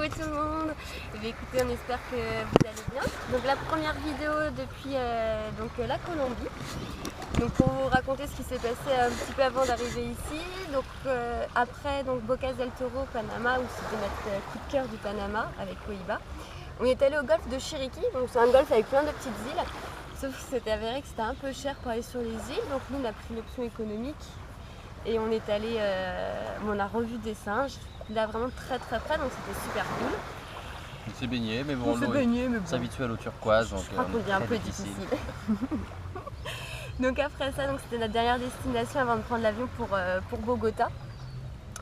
Coucou tout le monde. Écoutez, on espère que vous allez bien. Donc la première vidéo depuis la Colombie. Donc pour vous raconter ce qui s'est passé un petit peu avant d'arriver ici. Donc après Bocas del Toro, Panama, où c'était notre coup de cœur du Panama avec Cohiba. On est allé au golfe de Chiriquí. Donc c'est un golfe avec plein de petites îles. Sauf que c'était avéré que c'était un peu cher pour aller sur les îles. Donc nous on a pris l'option économique. Et on est allé, on a revu des singes, là vraiment très près, donc c'était super cool. On s'est baigné, mais bon, on s'habitue à l'eau turquoise, donc je crois qu'on est un peu difficile. Donc après ça, c'était notre dernière destination avant de prendre l'avion pour Bogota.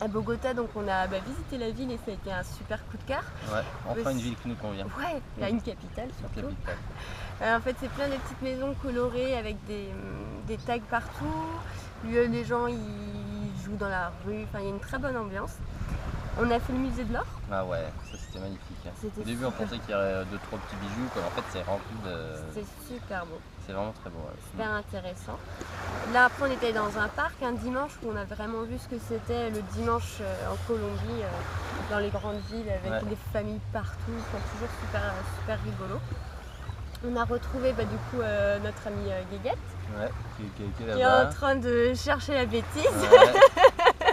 À Bogota, donc on a visité la ville et ça a été un super coup de cœur. Ouais, enfin une ville qui nous convient. Ouais, là une capitale surtout. En fait, c'est plein de petites maisons colorées avec des tags partout. Les gens ils jouent dans la rue, enfin il y a une très bonne ambiance. On a fait le musée de l'or. Ah ouais, ça c'était magnifique. Au début on pensait qu'il y aurait 2-3 petits bijoux, comme en fait c'est rempli de... C'est super beau. C'est vraiment très beau. Ouais. Super intéressant. Là après on était dans un parc un dimanche où on a vraiment vu ce que c'était le dimanche en Colombie, dans les grandes villes avec des familles partout, c'est toujours super rigolo. On a retrouvé notre amie Guéguette. Ouais, qui est en train de chercher la bêtise. Ouais.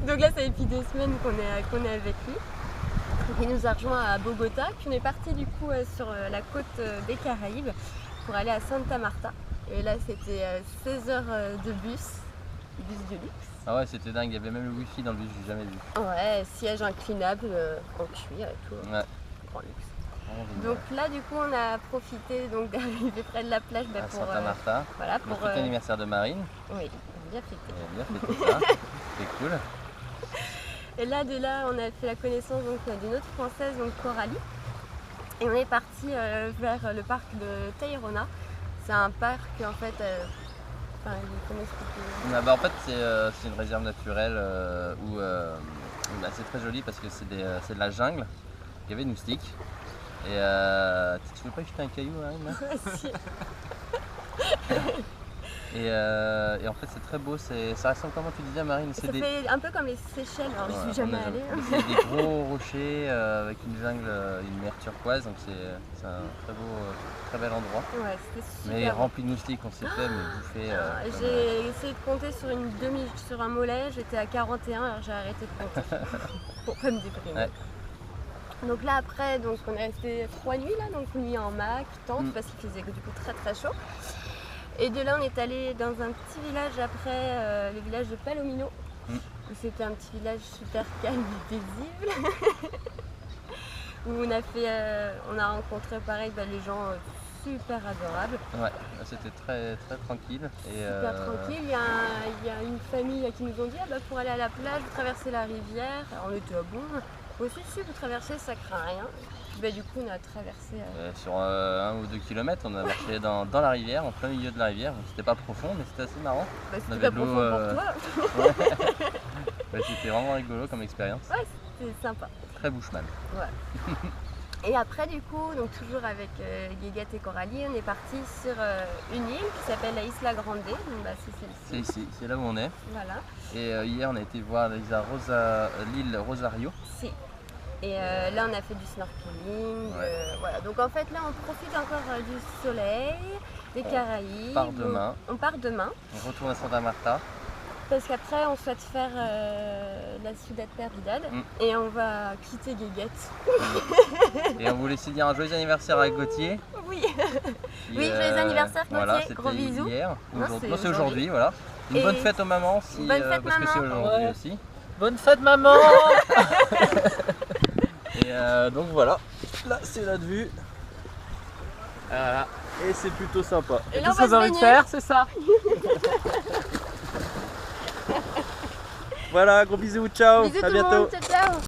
Donc là, ça fait depuis 2 semaines qu'on est avec lui. Donc, il nous a rejoint à Bogota. Puis on est parti du coup sur la côte des Caraïbes pour aller à Santa Marta. Et là, c'était 16 heures de bus de luxe. Ah ouais, c'était dingue. Il y avait même le wifi dans le bus, j'ai jamais vu. Ouais, siège inclinable en cuir et tout. Ouais. Grand luxe. Donc là du coup on a profité d'arriver près de la plage pour Santa Marta, voilà, pour le anniversaire de Marine. Oui, on a bien fêté. On a bien fêté ça, c'est cool. Et là de là on a fait la connaissance d'une autre française, Coralie. Et on est parti vers le parc de Tayrona. C'est un parc en fait, comment expliquer ? En fait c'est une réserve naturelle où c'est très joli parce que c'est de la jungle. Il y avait des moustiques. Et tu veux pas jeter un caillou, Marine? Si. Et en fait c'est très beau, ça ressemble, comment tu disais Marine? Ça fait un peu comme les Seychelles, alors je suis jamais allée. C'est des gros rochers avec une jungle, une mer turquoise, donc c'est un très bel endroit. Ouais, c'était super. Mais rempli de moustiques, on s'est fait bouffer. J'ai essayé de compter sur un mollet, j'étais à 41, alors j'ai arrêté de compter pour pas me déprimer. Ouais. Donc là après, on est resté 3 nuits là, donc une nuit en hamac, tente, parce qu'il faisait du coup très chaud. Et de là on est allé dans un petit village après, le village de Palomino. C'était un petit village super calme et paisible. Où on a rencontré pareil les gens super adorables. Ouais, c'était très tranquille. Super tranquille, il y a une famille qui nous ont dit pour aller à la plage, vous traversez la rivière. Alors, on était bon. Aussi, si vous traversez, ça craint rien. Du coup, on a traversé. Sur 1 ou 2 km, on a marché dans la rivière, en plein milieu de la rivière. C'était pas profond, mais c'était assez marrant. C'était pas profond pour toi. C'était vraiment rigolo comme expérience. Ouais, c'était sympa. Très bushman. Ouais. Et après, du coup, toujours avec Guéguette et Coralie, on est parti sur une île qui s'appelle la Isla Grande. Donc, c'est celle-ci. C'est ici, c'est là où on est. Voilà. Et hier, on a été voir l'île Rosario. Si. Et là, on a fait du snorkeling. Voilà. Donc en fait, là, on profite encore du soleil, des Caraïbes. On part demain. On retourne à Santa Marta. Parce qu'après, on souhaite faire la Ciudad Perdida et on va quitter Guéguette. Et on voulait aussi dire un joyeux anniversaire à Gauthier. Oui, oui, joyeux anniversaire Gauthier, voilà, gros bisous. Hier. C'est aujourd'hui, voilà. Une bonne fête aux mamans, parce que c'est aujourd'hui aussi. Bonne fête maman. Et donc voilà, là c'est notre vue. Voilà. Et c'est plutôt sympa. Et tout ce que vous avez envie de faire, c'est ça. Voilà, gros bisous, ciao, bisous à bientôt. Ciao.